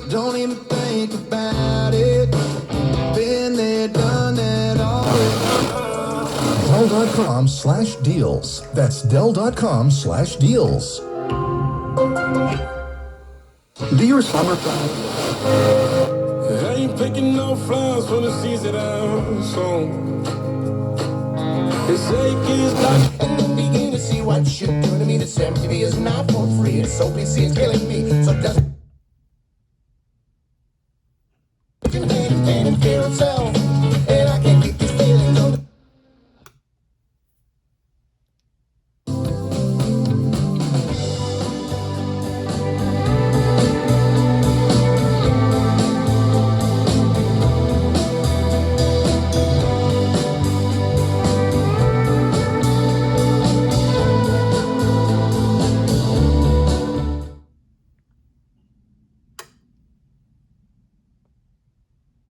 Don't even think about it. Been there, done that already. Dell.com/deals. That's Dell.com/deals. Dear summer. I ain't picking no flowers for the season I'm sown. It's 8 years back. Begin to see what you're doing to me. The 70 is not for free. It's so busy, it's killing me. So just